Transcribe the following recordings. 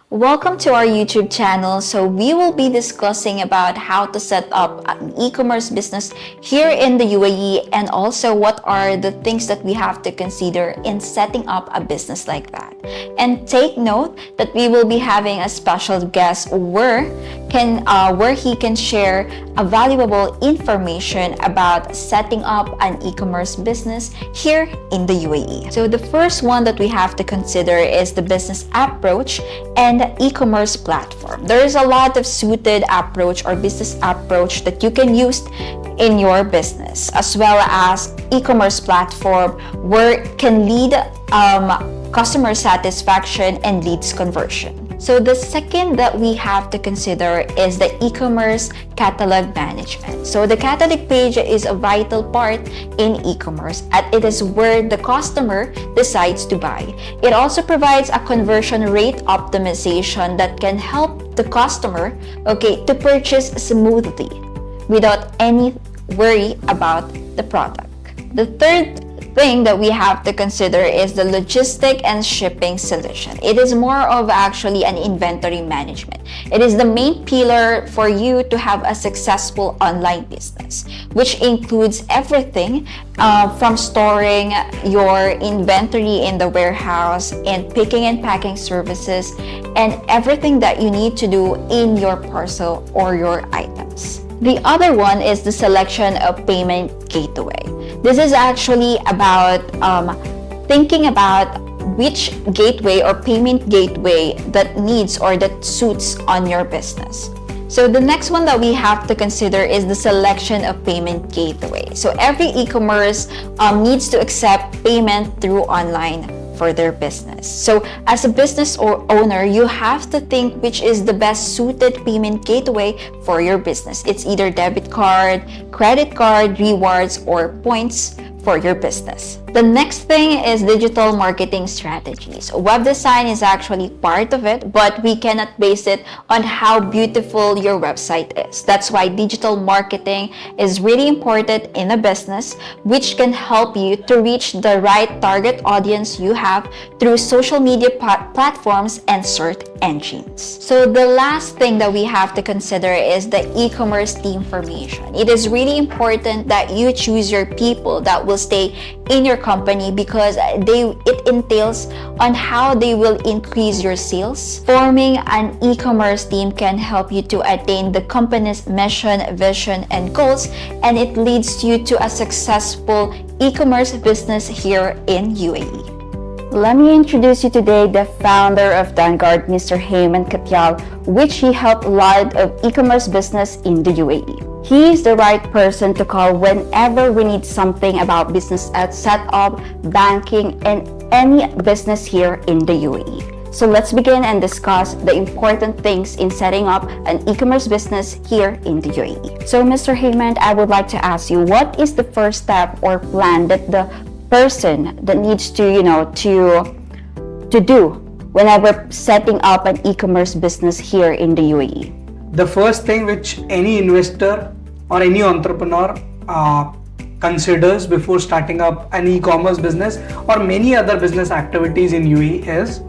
Welcome to our YouTube channel. So we will be discussing about how to set up an e-commerce business here in the UAE, and also what are the things that we have to consider in setting up a business like that. And take note that we will be having a special guest where he can share a valuable information about setting up an e-commerce business here in the UAE. So the first one that we have to consider is the business approach and e-commerce platform. There is a lot of suited approach or business approach that you can use in your business, as well as e-commerce platform where it can lead customer satisfaction and leads conversion. So the second that we have to consider is the e-commerce catalog management. So the catalog page is a vital part in e-commerce, and it is where the customer decides to buy. It also provides a conversion rate optimization that can help the customer, to purchase smoothly without any worry about the product. The third thing that we have to consider is the logistic and shipping solution. It is more of actually an inventory management. It is the main pillar for you to have a successful online business, which includes everything from storing your inventory in the warehouse and picking and packing services and everything that you need to do in your parcel or your items. The other one is the selection of payment gateway. This is actually about thinking about which gateway or payment gateway that needs or that suits on your business. So the next one that we have to consider is the selection of payment gateway. So every e-commerce needs to accept payment through online for their business. So as a business or owner, you have to think which is the best suited payment gateway for your business. It's either debit card, credit card, rewards, or points for your business. The next thing is digital marketing strategies. Web design is actually part of it, but we cannot base it on how beautiful your website is. That's why digital marketing is really important in a business, which can help you to reach the right target audience you have through social media platforms and search engines. So the last thing that we have to consider is the e-commerce team formation. It is really important that you choose your people that will stay in your company, because it entails on how they will increase your sales. Forming an e-commerce team can help you to attain the company's mission, vision, and goals, and it leads you to a successful e-commerce business here in UAE. Let me introduce you today the founder of Vanguard, Mr. Heyman Katyal, which he helped a lot of e-commerce business in the UAE. He is the right person to call whenever we need something about business setup, banking, and any business here in the UAE. So let's begin and discuss the important things in setting up an e-commerce business here in the UAE. So Mr. Heyman, I would like to ask you, what is the first step or plan that the person that needs to do whenever setting up an e-commerce business here in the UAE? The first thing which any investor or any entrepreneur considers before starting up an e-commerce business or many other business activities in UAE is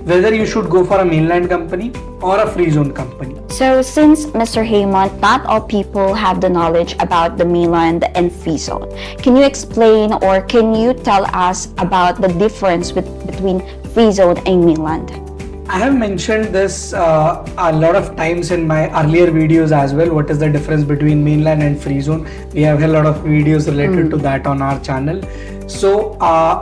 whether you should go for a mainland company or a free zone company. So since Mr. Heyman, not all people have the knowledge about the mainland and free zone, can you explain or can you tell us about the difference between free zone and mainland? I have mentioned this a lot of times in my earlier videos as well. What is the difference between mainland and free zone? We have a lot of videos related to that on our channel. So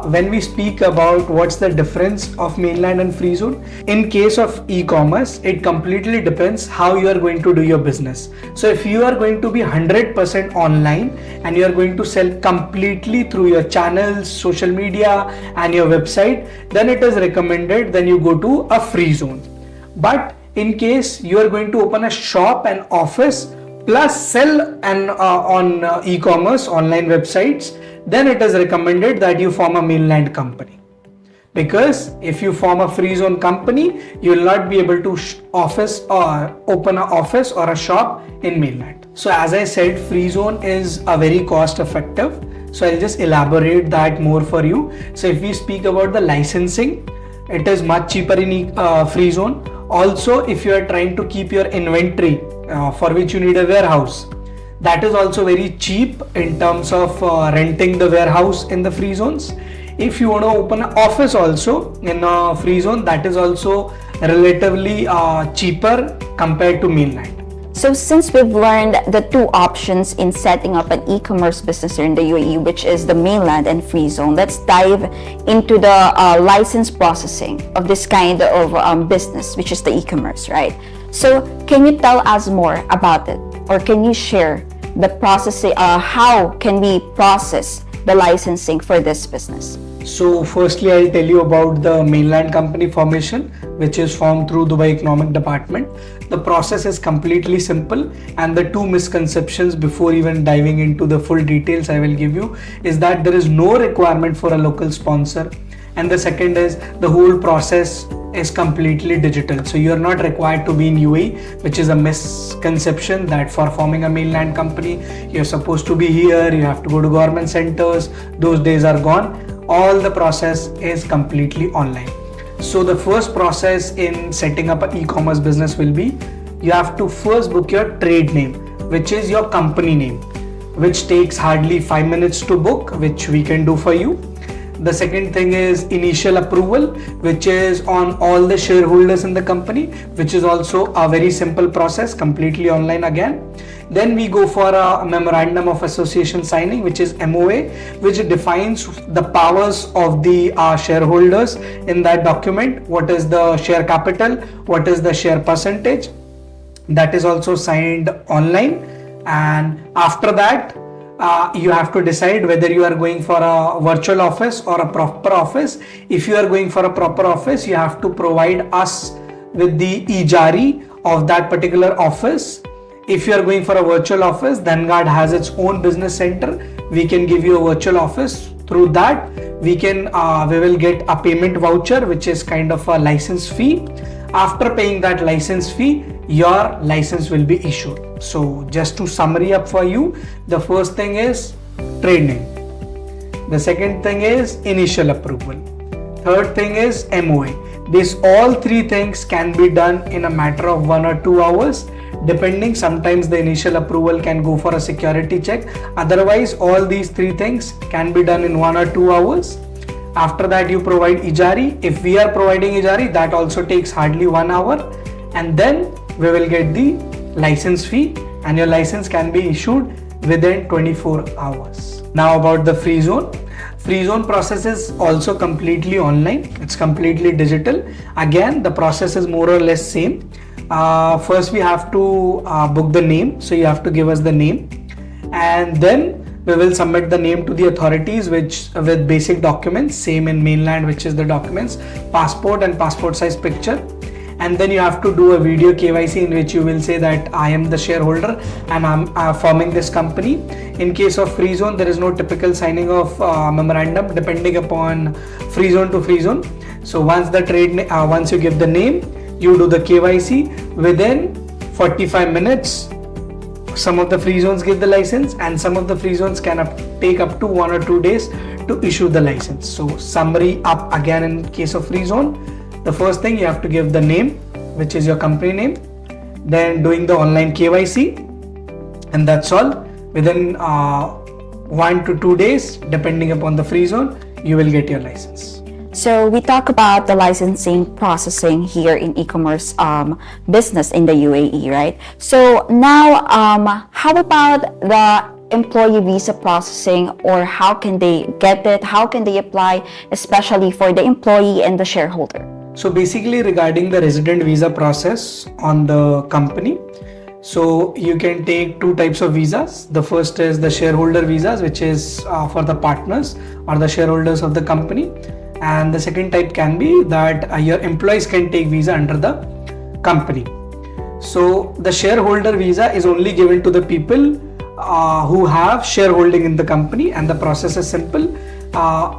when we speak about what's the difference of mainland and free zone, in case of e-commerce, it completely depends how you are going to do your business. So if you are going to be 100% online and you are going to sell completely through your channels, social media and your website, then it is recommended then you go to a free zone. But in case you are going to open a shop and office plus sell on e-commerce online websites, then it is recommended that you form a mainland company. Because if you form a free zone company, you will not be able to open an office or a shop in mainland. So as I said, free zone is a very cost effective. So I'll just elaborate that more for you. So if we speak about the licensing, it is much cheaper in free zone. Also, if you are trying to keep your inventory for which you need a warehouse, that is also very cheap in terms of renting the warehouse in the free zones. If you want to open an office also in a free zone, that is also relatively cheaper compared to mainland. So since we've learned the two options in setting up an e-commerce business here in the UAE, which is the mainland and free zone, let's dive into the license processing of this kind of business, which is the e-commerce, right? So can you tell us more about it, or can you share the processing? How can we process the licensing for this business? So firstly, I'll tell you about the mainland company formation, which is formed through Dubai Economic Department. The process is completely simple, and the two misconceptions before even diving into the full details I will give you is that there is no requirement for a local sponsor, and the second is the whole process is completely digital. So you are not required to be in UAE, which is a misconception that for forming a mainland company, you're supposed to be here, you have to go to government centers. Those days are gone. All the process is completely online. So the first process in setting up an e-commerce business will be, you have to first book your trade name, which is your company name, which takes hardly 5 minutes to book, which we can do for you. The second thing is initial approval, which is on all the shareholders in the company, which is also a very simple process, completely online again. Then we go for a memorandum of association signing, which is MOA, which defines the powers of the shareholders in that document. What is the share capital? What is the share percentage? That is also signed online. And after that, you have to decide whether you are going for a virtual office or a proper office. If you are going for a proper office, you have to provide us with the ijari of that particular office. If you are going for a virtual office, Vanguard has its own business center. We can give you a virtual office. Through that, we will get a payment voucher, which is kind of a license fee. After paying that license fee, your license will be issued. So just to summary up for you, the first thing is trade name. The second thing is initial approval. Third thing is MOA. These all three things can be done in a matter of 1 or 2 hours. Depending, sometimes the initial approval can go for a security check. Otherwise, all these three things can be done in 1 or 2 hours. After that, you provide ijari. If we are providing ijari, that also takes hardly 1 hour. And then we will get the license fee, and your license can be issued within 24 hours. Now about the free zone. Free zone process is also completely online. It's completely digital. Again, the process is more or less same. First we have to book the name. So you have to give us the name, and then we will submit the name to the authorities with basic documents, same in mainland, which is the documents, passport and passport size picture. And then you have to do a video KYC in which you will say that I am the shareholder and I'm forming this company. In case of free zone, there is no typical signing of memorandum depending upon free zone to free zone. So once you give the name, you do the KYC. Within 45 minutes, some of the free zones give the license, and some of the free zones can take up to 1 or 2 days to issue the license. So summary up again, in case of free zone, the first thing, you have to give the name, which is your company name, then doing the online KYC, and that's all. Within 1 to 2 days, depending upon the free zone, you will get your license. So we talk about the licensing processing here in e-commerce business in the UAE, right? So now, how about the employee visa processing, or how can they get it? How can they apply, especially for the employee and the shareholder? So basically, regarding the resident visa process on the company, so you can take 2 types of visas. The first is the shareholder visas, which is for the partners or the shareholders of the company. And the second type can be that your employees can take visa under the company. So the shareholder visa is only given to the people who have shareholding in the company, and the process is simple.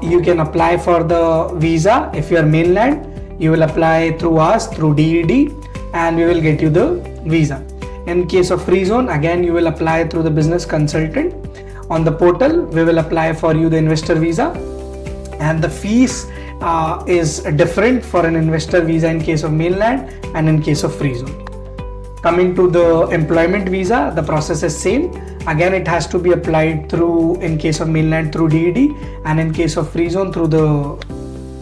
You can apply for the visa. If you are mainland, you will apply through us, through DED, and we will get you the visa. In case of free zone, again you will apply through the business consultant. On the portal, we will apply for you the investor visa, and the fees is different for an investor visa in case of mainland and in case of free zone. Coming to the employment visa, the process is same. Again, it has to be applied through, in case of mainland, through DED, and in case of free zone, through the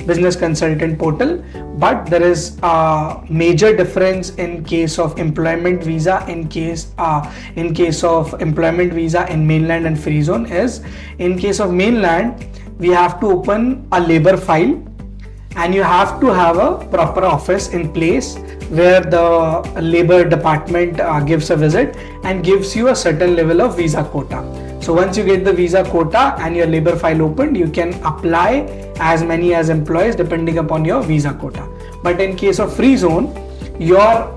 business consultant portal. But there is a major difference in case of employment visa. In case of employment visa in mainland and free zone is, in case of mainland, we have to open a labor file, and you have to have a proper office in place where the labor department gives a visit and gives you a certain level of visa quota. So once you get the visa quota and your labor file opened, you can apply as many as employees depending upon your visa quota. But in case of free zone, your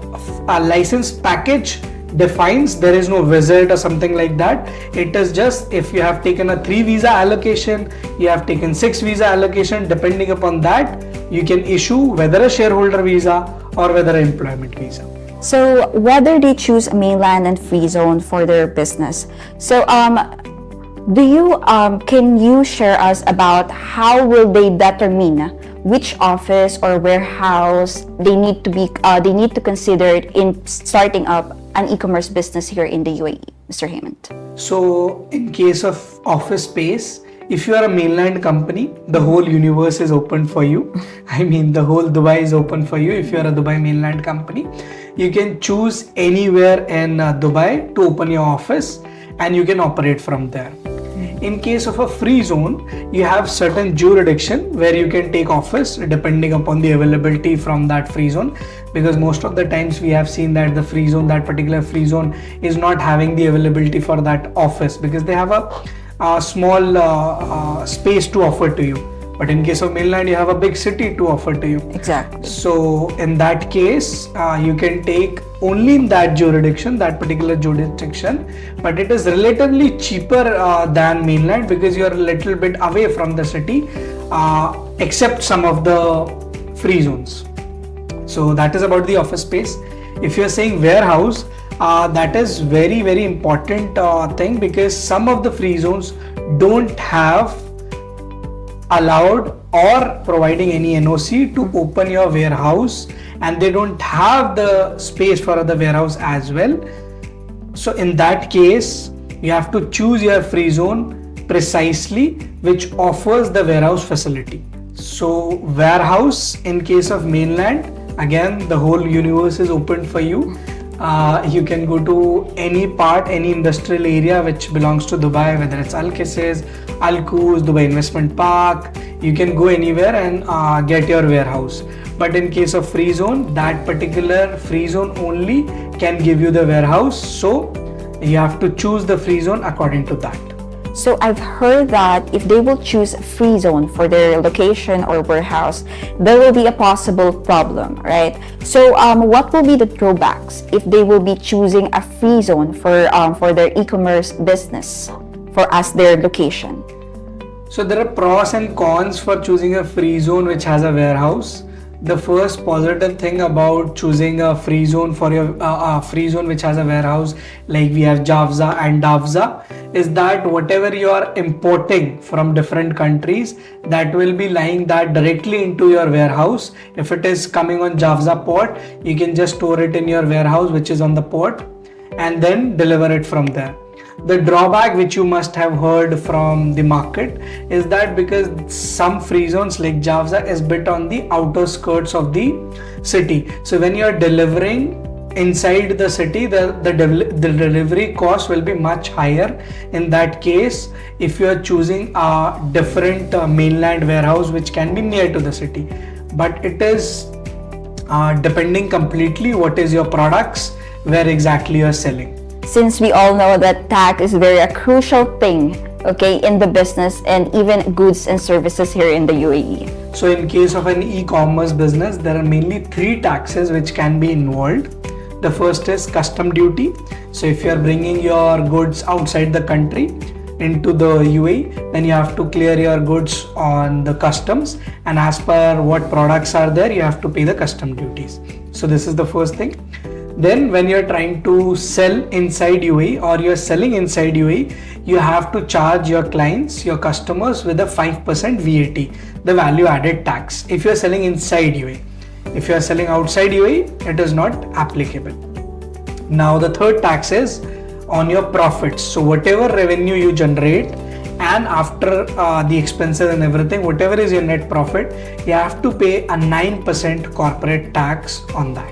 license package defines, there is no visit or something like that. It is just if you have taken a 3 visa allocation, you have taken 6 visa allocation, depending upon that you can issue whether a shareholder visa or whether an employment visa. So whether they choose mainland and free zone for their business. So can you share us about how will they determine which office or warehouse they need to consider in starting up an e-commerce business here in the UAE, Mr. Hemant? So in case of office space, if you are a mainland company, the whole universe is open for you. I mean, the whole Dubai is open for you. If you are a Dubai mainland company, you can choose anywhere in Dubai to open your office and you can operate from there. In case of a free zone, you have certain jurisdiction where you can take office depending upon the availability from that free zone, because most of the times we have seen that the free zone, that particular free zone is not having the availability for that office because they have a small space to offer to you. But in case of mainland, you have a big city to offer to you. Exactly. So in that case, you can take only in that jurisdiction, that particular jurisdiction, but it is relatively cheaper than mainland because you are a little bit away from the city, except some of the free zones. So that is about the office space. If you are saying warehouse, that is very, very important thing, because some of the free zones don't have allowed or providing any NOC to open your warehouse, and they don't have the space for the warehouse as well. So in that case, you have to choose your free zone precisely which offers the warehouse facility. So warehouse in case of mainland, again the whole universe is open for you. You can go to any part, any industrial area which belongs to Dubai, whether it's Al Qusais, Al Quoz, Dubai Investment Park. You can go anywhere and get your warehouse. But in case of free zone, that particular free zone only can give you the warehouse. So you have to choose the free zone according to that. So I've heard that if they will choose free zone for their location or warehouse, there will be a possible problem, right? So what will be the drawbacks if they will be choosing a free zone for their e-commerce business as their location? So there are pros and cons for choosing a free zone which has a warehouse. The first positive thing about choosing a free zone for your free zone which has a warehouse, like we have Javza and Davza, is that whatever you are importing from different countries, that will be lying that directly into your warehouse. If it is coming on Javza port, you can just store it in your warehouse which is on the port and then deliver it from there. The drawback which you must have heard from the market is that because some free zones like Javza is bit on the outer skirts of the city, so when you are delivering inside the city, the delivery cost will be much higher. In that case, if you are choosing a different mainland warehouse which can be near to the city, but it is depending completely what is your products, where exactly you are selling. Since we all know that tax is a crucial thing, okay, in the business and even goods and services here in the UAE. So in case of an e-commerce business, there are mainly 3 taxes which can be involved. The first is custom duty. So if you are bringing your goods outside the country into the UAE, then you have to clear your goods on the customs, and as per what products are there, you have to pay the custom duties. So this is the first thing. Then when you're trying to sell inside UAE or you're selling inside UAE, you have to charge your clients, your customers with a 5% VAT, the value added tax, if you're selling inside UAE. If you're selling outside UAE, it is not applicable. Now the third tax is on your profits. So whatever revenue you generate, and after the expenses and everything, whatever is your net profit, you have to pay a 9% corporate tax on that.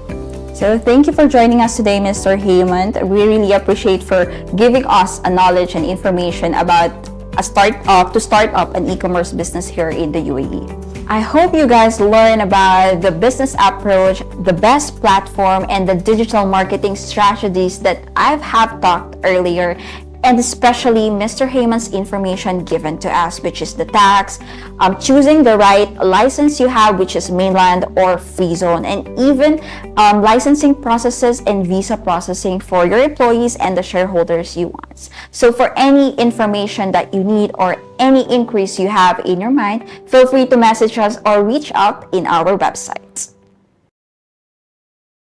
So thank you for joining us today, Mr. Hemant. We really appreciate for giving us a knowledge and information about to start up an e-commerce business here in the UAE. I hope you guys learn about the business approach, the best platform, and the digital marketing strategies that I have talked earlier, and especially Mr. Heyman's information given to us, which is the tax, choosing the right license you have, which is mainland or free zone, and even licensing processes and visa processing for your employees and the shareholders you want. So for any information that you need or any increase you have in your mind, feel free to message us or reach out in our website.